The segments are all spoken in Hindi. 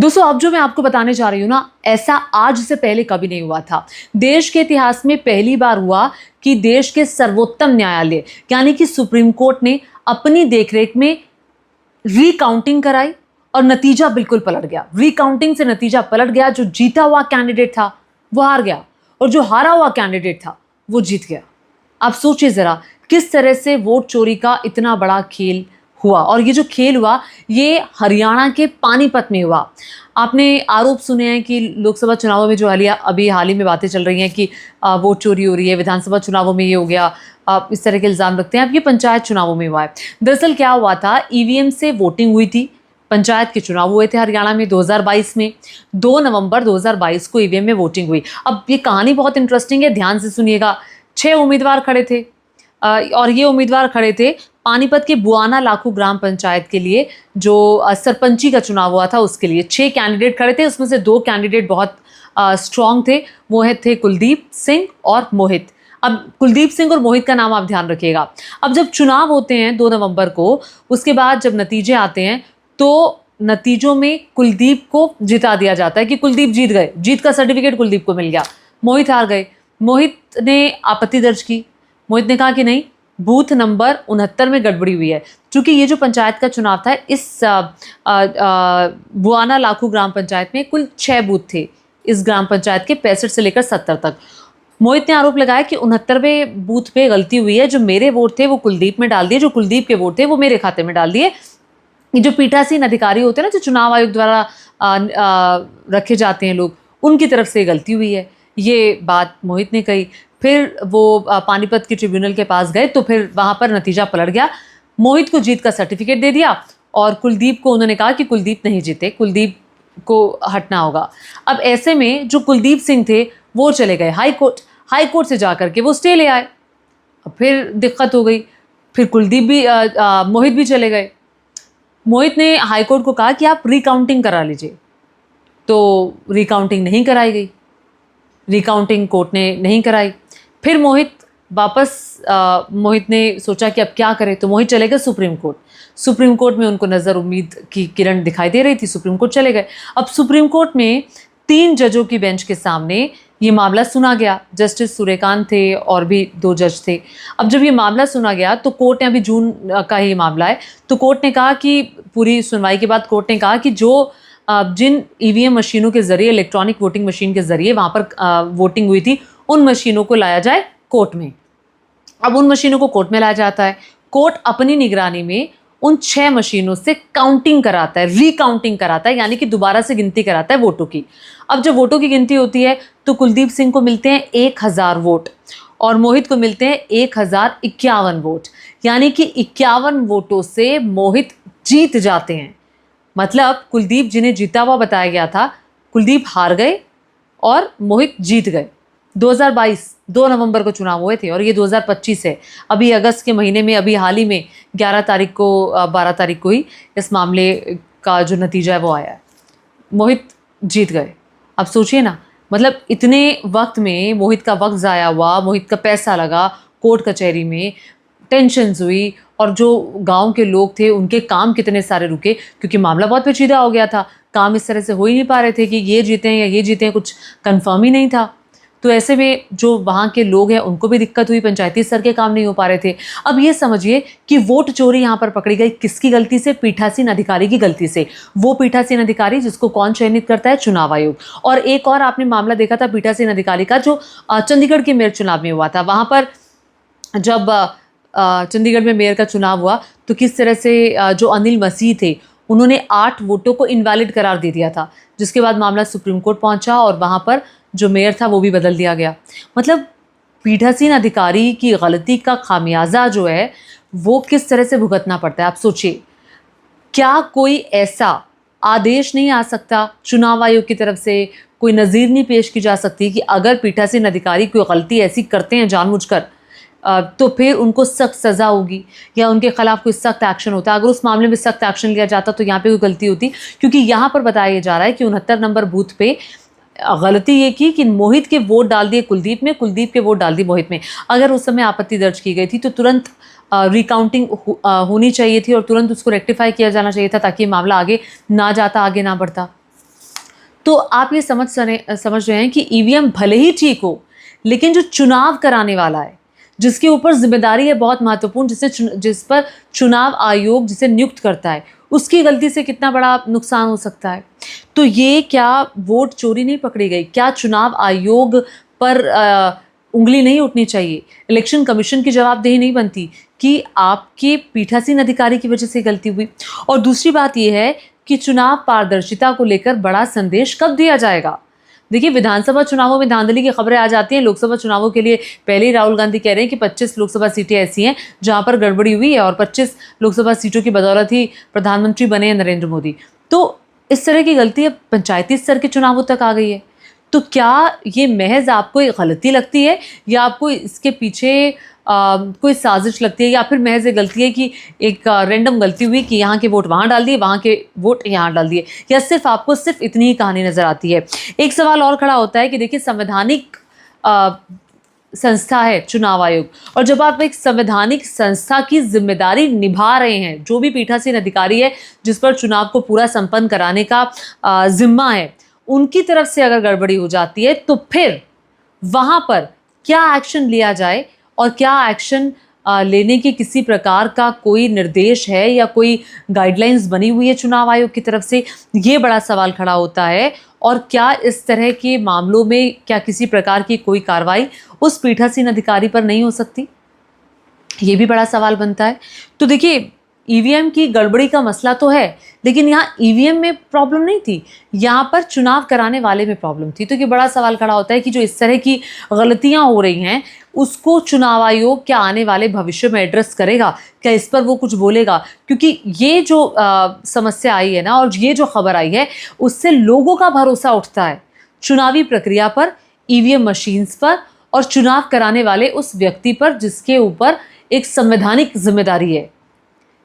दोस्तों अब जो मैं आपको बताने जा रही हूँ ना, ऐसा आज से पहले कभी नहीं हुआ था। देश के इतिहास में पहली बार हुआ कि देश के सर्वोत्तम न्यायालय यानी कि सुप्रीम कोर्ट ने अपनी देखरेख में रीकाउंटिंग कराई और नतीजा बिल्कुल पलट गया। रीकाउंटिंग से नतीजा पलट गया। जो जीता हुआ कैंडिडेट था वो हार गया और जो हारा हुआ कैंडिडेट था वो जीत गया। आप सोचिए जरा किस तरह से वोट चोरी का इतना बड़ा खेल हुआ। और ये जो खेल हुआ ये हरियाणा के पानीपत में हुआ। आपने आरोप सुने हैं कि लोकसभा चुनावों में जो अभी हाल ही में बातें चल रही हैं कि वोट चोरी हो रही है, विधानसभा चुनावों में ये हो गया, इस तरह के इल्ज़ाम रखते हैं। अब ये पंचायत चुनावों में हुआ है। दरअसल क्या हुआ था, ईवीएम से वोटिंग हुई थी। पंचायत के चुनाव हुए थे हरियाणा में 2022 में। 2 नवंबर 2022 को ईवीएम में वोटिंग हुई। अब ये कहानी बहुत इंटरेस्टिंग है, ध्यान से सुनिएगा। 6 उम्मीदवार खड़े थे और ये उम्मीदवार खड़े थे पानीपत के बुआना लाखू ग्राम पंचायत के लिए, जो सरपंची का चुनाव हुआ था उसके लिए। 6 कैंडिडेट खड़े थे, उसमें से 2 कैंडिडेट बहुत स्ट्रांग थे। वो थे कुलदीप सिंह और मोहित। अब कुलदीप सिंह और मोहित का नाम आप ध्यान रखिएगा। अब जब चुनाव होते हैं 2 नवंबर को, उसके बाद जब नतीजे आते हैं तो नतीजों में कुलदीप को जिता दिया जाता है कि कुलदीप जीत गए, जीत का सर्टिफिकेट कुलदीप को मिल गया। मोहित हार गए। मोहित ने आपत्ति दर्ज की। मोहित ने कहा कि नहीं, बूथ नंबर 69 में गड़बड़ी हुई है। क्योंकि ये जो पंचायत का चुनाव था, इस बुआना लाखू ग्राम पंचायत में कुल 6 बूथ थे इस ग्राम पंचायत के 65 से लेकर 70 तक। मोहित ने आरोप लगाया कि 69वें बूथ पे गलती हुई है। जो मेरे वोट थे वो कुलदीप में डाल दिए, जो कुलदीप के वोट थे वो मेरे खाते में डाल दिए। ये जो पीठासीन अधिकारी होते हैं ना, जो चुनाव आयोग द्वारा रखे जाते हैं लोग, उनकी तरफ से गलती हुई है। ये बात मोहित ने कही। फिर वो पानीपत के ट्रिब्यूनल के पास गए तो फिर वहाँ पर नतीजा पलट गया। मोहित को जीत का सर्टिफिकेट दे दिया और कुलदीप को उन्होंने कहा कि कुलदीप नहीं जीते, कुलदीप को हटना होगा। अब ऐसे में जो कुलदीप सिंह थे वो चले गए हाई कोर्ट। हाई कोर्ट से जा करके वो स्टे ले आए। अब फिर दिक्कत हो गई। फिर कुलदीप भी मोहित भी चले गए। मोहित ने हाईकोर्ट को कहा कि आप रिकाउंटिंग करा लीजिए, तो रिकाउंटिंग नहीं कराई गई। रिकाउंटिंग कोर्ट ने नहीं कराई। फिर मोहित मोहित ने सोचा कि अब क्या करें, तो मोहित चले गए सुप्रीम कोर्ट। सुप्रीम कोर्ट में उनको नज़र उम्मीद की किरण दिखाई दे रही थी। सुप्रीम कोर्ट चले गए। अब सुप्रीम कोर्ट में 3 जजों की बेंच के सामने ये मामला सुना गया। जस्टिस सूर्यकांत थे और भी 2 जज थे। अब जब ये मामला सुना गया तो कोर्ट ने, अभी जून का ही मामला है, तो कोर्ट ने कहा कि पूरी सुनवाई के बाद कोर्ट ने कहा कि जो जिन ईवीएम मशीनों के ज़रिए, इलेक्ट्रॉनिक वोटिंग मशीन के ज़रिए वहाँ पर वोटिंग हुई थी, उन मशीनों को लाया जाए कोर्ट में। अब उन मशीनों को कोर्ट में लाया जाता है। कोर्ट अपनी निगरानी में उन 6 मशीनों से काउंटिंग कराता है, रीकाउंटिंग कराता है, यानी कि दोबारा से गिनती कराता है वोटों की। अब जब वोटों की गिनती होती है तो कुलदीप सिंह को मिलते हैं 1000 वोट और मोहित को मिलते हैं 1051 वोट, यानी कि 51 वोटों से मोहित जीत जाते हैं। मतलब कुलदीप, जिन्हें जीता हुआ बताया गया था, कुलदीप हार गए और मोहित जीत गए। 2022 2 नवंबर को चुनाव हुए थे और ये 2025 है। अभी अगस्त के महीने में, अभी हाल ही में 11 तारीख को 12 तारीख को ही इस मामले का जो नतीजा है वो आया है। मोहित जीत गए। अब सोचिए ना, मतलब इतने वक्त में मोहित का वक्त ज़ाया हुआ, मोहित का पैसा लगा, कोर्ट कचहरी में टेंशन्स हुई और जो गांव के लोग थे उनके काम कितने सारे रुके, क्योंकि मामला बहुत पेचीदा हो गया था। काम इस तरह से हो ही नहीं पा रहे थे कि ये जीते हैं या ये जीते हैं, कुछ कंफर्म ही नहीं था। तो ऐसे में जो वहाँ के लोग हैं उनको भी दिक्कत हुई, पंचायती स्तर के काम नहीं हो पा रहे थे। अब ये समझिए कि वोट चोरी यहाँ पर पकड़ी गई किसकी गलती से? पीठासीन अधिकारी की गलती से। वो पीठासीन अधिकारी जिसको कौन चयनित करता है? चुनाव आयोग। और एक और आपने मामला देखा था पीठासीन अधिकारी का, जो चंडीगढ़ के मेयर चुनाव में हुआ था। वहाँ पर जब चंडीगढ़ में मेयर का चुनाव हुआ तो किस तरह से जो अनिल मसीह थे उन्होंने 8 वोटों को इनवैलिड करार दे दिया था, जिसके बाद मामला सुप्रीम कोर्ट पहुंचा और वहाँ पर जो मेयर था वो भी बदल दिया गया। मतलब पीठासीन अधिकारी की गलती का खामियाजा जो है वो किस तरह से भुगतना पड़ता है। आप सोचिए, क्या कोई ऐसा आदेश नहीं आ सकता चुनाव आयोग की तरफ से, कोई नज़ीर नहीं पेश की जा सकती कि अगर पीठासीन अधिकारी कोई गलती ऐसी करते हैं जानबूझकर तो फिर उनको सख्त सज़ा होगी या उनके खिलाफ कोई सख्त एक्शन होता है। अगर उस मामले में सख्त एक्शन लिया जाता तो यहाँ पे कोई गलती होती, क्योंकि यहाँ पर बताया जा रहा है कि 69 नंबर बूथ पे गलती ये की कि मोहित के वोट डाल दिए कुलदीप में, कुलदीप के वोट डाल दिए मोहित में। अगर उस समय आपत्ति दर्ज की गई थी तो तुरंत रिकाउंटिंग होनी चाहिए थी और तुरंत उसको रेक्टिफाई किया जाना चाहिए था ताकि मामला आगे ना जाता, आगे ना बढ़ता। तो आप ये समझ रहे हैं कि ईवीएम भले ही ठीक हो, लेकिन जो चुनाव कराने वाला है, जिसके ऊपर जिम्मेदारी है बहुत महत्वपूर्ण, जिस पर चुनाव आयोग जिसे नियुक्त करता है, उसकी गलती से कितना बड़ा नुकसान हो सकता है। तो ये क्या वोट चोरी नहीं पकड़ी गई? क्या चुनाव आयोग पर उंगली नहीं उठनी चाहिए? इलेक्शन कमीशन की जवाबदेही नहीं बनती कि आपके पीठासीन अधिकारी की वजह से गलती हुई? और दूसरी बात यह है कि चुनाव पारदर्शिता को लेकर बड़ा संदेश कब दिया जाएगा? देखिए, विधानसभा चुनावों में धांधली की खबरें आ जाती हैं। लोकसभा चुनावों के लिए पहले ही राहुल गांधी कह रहे हैं कि 25 लोकसभा सीटें ऐसी हैं जहां पर गड़बड़ी हुई है और 25 लोकसभा सीटों की बदौलत ही प्रधानमंत्री बने हैं नरेंद्र मोदी। तो इस तरह की गलती अब पंचायती स्तर के चुनावों तक आ गई है। तो क्या ये महज आपको एक गलती लगती है या आपको इसके पीछे कोई साजिश लगती है, या फिर महज एक गलती है कि एक रैंडम गलती हुई कि यहाँ के वोट वहाँ डाल दिए, वहाँ के वोट यहाँ डाल दिए, या सिर्फ आपको सिर्फ इतनी ही कहानी नज़र आती है? एक सवाल और खड़ा होता है कि देखिए, संवैधानिक संस्था है चुनाव आयोग, और जब आप एक संवैधानिक संस्था की जिम्मेदारी निभा रहे हैं, जो भी पीठासीन अधिकारी है जिस पर चुनाव को पूरा संपन्न कराने का जिम्मा है, उनकी तरफ से अगर गड़बड़ी हो जाती है तो फिर वहाँ पर क्या एक्शन लिया जाए, और क्या एक्शन लेने की किसी प्रकार का कोई निर्देश है या कोई गाइडलाइंस बनी हुई है चुनाव आयोग की तरफ से? ये बड़ा सवाल खड़ा होता है। और क्या इस तरह के मामलों में क्या किसी प्रकार की कोई कार्रवाई उस पीठासीन अधिकारी पर नहीं हो सकती? ये भी बड़ा सवाल बनता है। तो देखिए, ईवीएम की गड़बड़ी का मसला तो है, लेकिन यहाँ ईवीएम में प्रॉब्लम नहीं थी, यहाँ पर चुनाव कराने वाले में प्रॉब्लम थी। तो ये बड़ा सवाल खड़ा होता है कि जो इस तरह की गलतियाँ हो रही हैं, उसको चुनाव आयोग क्या आने वाले भविष्य में एड्रेस करेगा? क्या इस पर वो कुछ बोलेगा? क्योंकि ये जो समस्या आई है ना, और ये जो खबर आई है, उससे लोगों का भरोसा उठता है चुनावी प्रक्रिया पर, ईवीएम मशीन्स पर, और चुनाव कराने वाले उस व्यक्ति पर जिसके ऊपर एक संवैधानिक जिम्मेदारी है।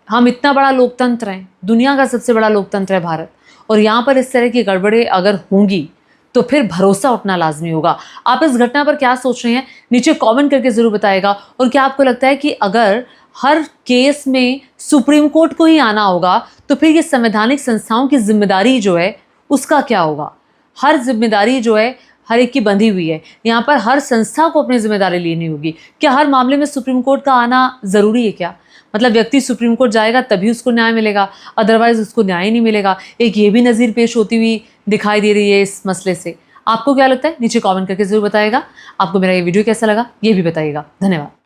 हम इतना बड़ा लोकतंत्र हैं, दुनिया का सबसे बड़ा लोकतंत्र है भारत, और यहाँ पर इस तरह की गड़बड़ें अगर होंगी तो फिर भरोसा उठना लाजमी होगा। आप इस घटना पर क्या सोच रहे हैं, नीचे कमेंट करके ज़रूर बताइएगा। और क्या आपको लगता है कि अगर हर केस में सुप्रीम कोर्ट को ही आना होगा तो फिर ये संवैधानिक संस्थाओं की जिम्मेदारी जो है उसका क्या होगा? हर जिम्मेदारी जो है हर एक की बंधी हुई है, यहाँ पर हर संस्था को अपनी जिम्मेदारी लेनी होगी। क्या हर मामले में सुप्रीम कोर्ट का आना ज़रूरी है क्या? मतलब व्यक्ति सुप्रीम कोर्ट जाएगा तभी उसको न्याय मिलेगा, अदरवाइज उसको न्याय ही नहीं मिलेगा। एक ये भी नज़ीर पेश होती हुई दिखाई दे रही है इस मसले से। आपको क्या लगता है? नीचे कमेंट करके ज़रूर बताइएगा। आपको मेरा ये वीडियो कैसा लगा ये भी बताइएगा। धन्यवाद।